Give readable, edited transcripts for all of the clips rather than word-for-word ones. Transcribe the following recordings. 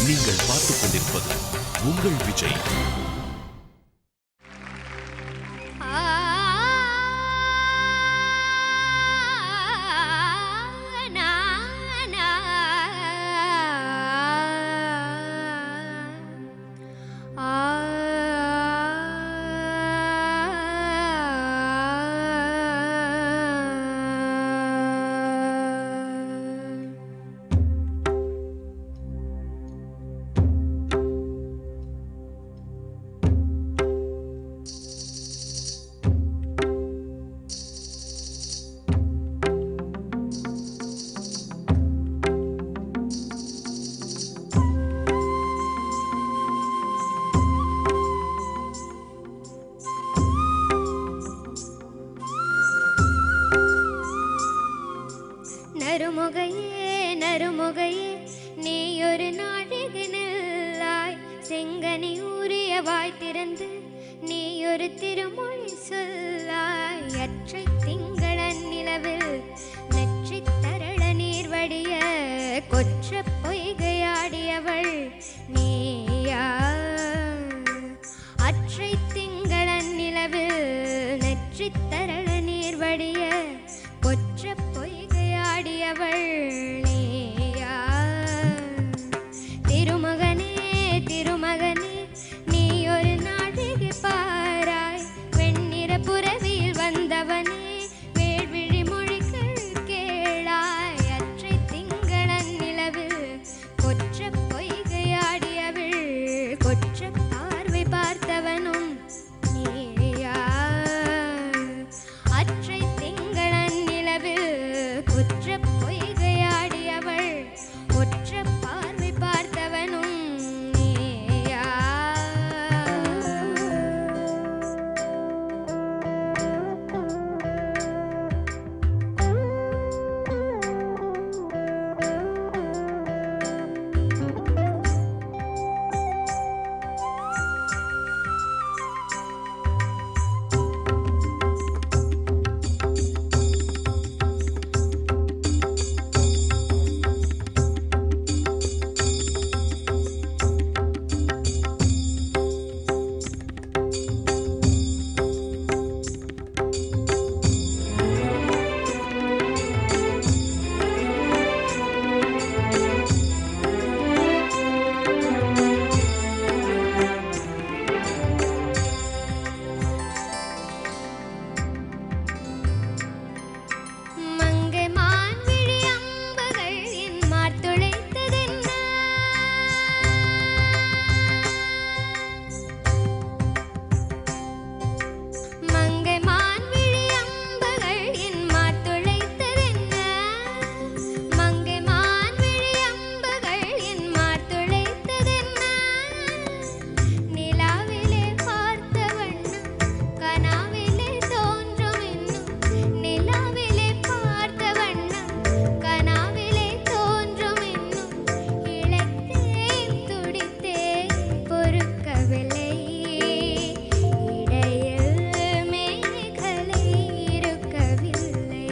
நீங்கள் பார்த்துக் கொண்டிருப்பது உங்கள் விஜய். நறுமுகையே நறுமுகையே நீ ஒரு நாழிகை நில்லாய், செங்கனி ஊறிய வாய் திறந்து நீ ஒரு திருமொழி சொல்லாய். அற்றை திங்களன் நிலவில் நெற்றி தரள நீர் வடிய கொற்ற பொய்கையாடியவள் நீயா. அற்றை திங்களன் நிலவில் நெற்றி தரள நீர் வடிய கொற்ற பொய்கையாடியவள் நீயா. திருமகனே திருமகனே நீ ஒரு நாழிகை பாராய், வெண்ணிற புரவியில் வந்தவனே வேள்விழி மொழிகள் கேளாய். அற்றை திங்களன் நிலவில் கொற்ற பொய்கையாடியவள் கொற்ற பார்வை பார்த்தவனும் நீயா. அற்றை திங்களன் நிலவில் கொற்ற பொய்கையாடியவள் கொற்ற பார்வை பார்த்தவனும் நீயா. மங்கை மான்விழி அம்புகள் என் மார்த்துளைத்ததென்ன, மங்கை மான்விழி அம்புகள் என் மார்த்துளைத்ததென்ன, மங்கை மான்விழி அம்புகள் என் மார்த்துளைத்ததென்ன. நிலாவிலே பார்த்த வண்ணம் கனாவிலே தோன்றும் இன்னும், நிலாவிலே பார்த்த வண்ணம் கனாவிலே தோன்றும் இன்னும். இழைத்தேன் துடித்தேன் பொறுக்கவில்லை, இடையில் மேகலை இருக்கவில்லை.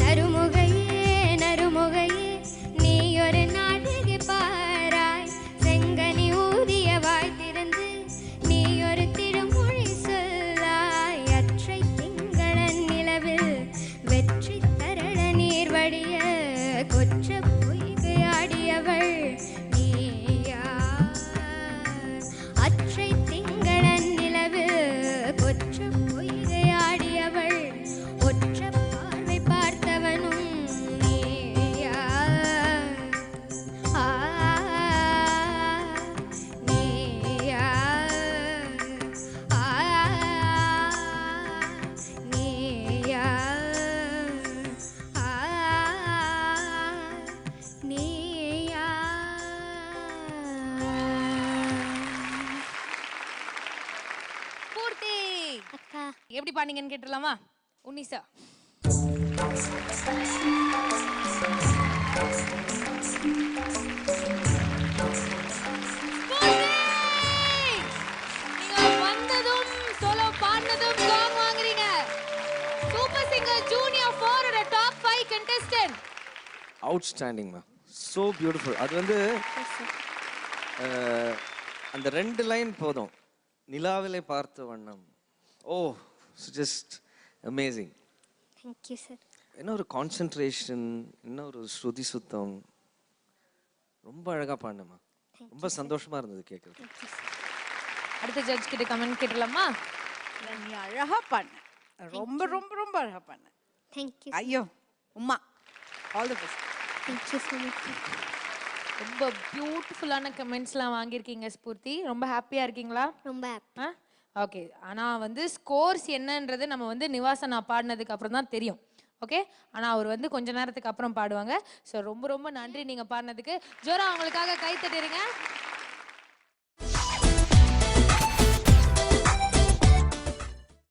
நறுமுகையே நறுமுகையே நீ ஒரு நாழிகை பாராய், செங்கனி ஊதிய வாய் திறந்து நீ ஒரு திருமொழி சொல்லாய். அற்றை திங்களன் நிலவில் வெற்றி தரள நீர் வடிய கொற்ற பொய்கையாடியவள் நீயா. அற்றை திங்களன் நிலவில் கொற்ற பொய்கையாடியவள் ஒற்ற பார்வை பார்த்தவனும் நீயா. ஆ நீயா. ஆ நீயா. ஆ நீயா. பூர்த்தி அக்கா எப்படி பாடுனீங்கன்னு கேட்டுடலாமா? உன்னிசா. நீங்க வந்ததும் சோலோ பாடினதும் சாங் வாங்குறீங்க. சூப்பர் சிங்கர் ஜூனியர் 4 ஓட அவுட்ஸ்டாண்டிங் மேம், ஸோ பியூட்டிஃபுல். அது வந்து அந்த 2 லைன் போதும், நிலாவிலே பார்த்த வண்ணம். ஓ, ஜஸ்ட் அமேசிங். Thank you sir. என்ன ஒரு கான்சென்ட்ரேஷன், என்ன ஒரு ஸ்ருதி சுத்தம், ரொம்ப அழகா பாடினேம்மா. ரொம்ப சந்தோஷமா இருந்தது கேட்கறது. அடுத்த ஜட்ஜ் கிட்ட கமெண்ட் கேட்டலாமா? நீ அழகா பண்ண, ரொம்ப ரொம்ப ரொம்ப அழகா பண்ண. தேங்க்யூ. ஐயோ Uma, all the best. Thank you so much. ரொம்ப பியூட்டிஃபுல்லான கமெண்ட்ஸ்லாம் வாங்கியிருக்கீங்க ஸ்பூர்த்தி. ரொம்ப ஹாப்பியாக இருக்கீங்களா? ரொம்ப ஹாப்பி. ஓகே. ஆனால் வந்து ஸ்கோர்ஸ் என்னன்றது நம்ம வந்து நிவாசன் நான் பாடினதுக்கு அப்புறம் தான் தெரியும். ஓகே. ஆனால் அவர் வந்து கொஞ்ச நேரத்துக்கு அப்புறம் பாடுவாங்க. ஸோ ரொம்ப ரொம்ப நன்றி நீங்கள் பாடினதுக்கு. ஜோரா அவங்களுக்காக கை தட்டிடுங்க.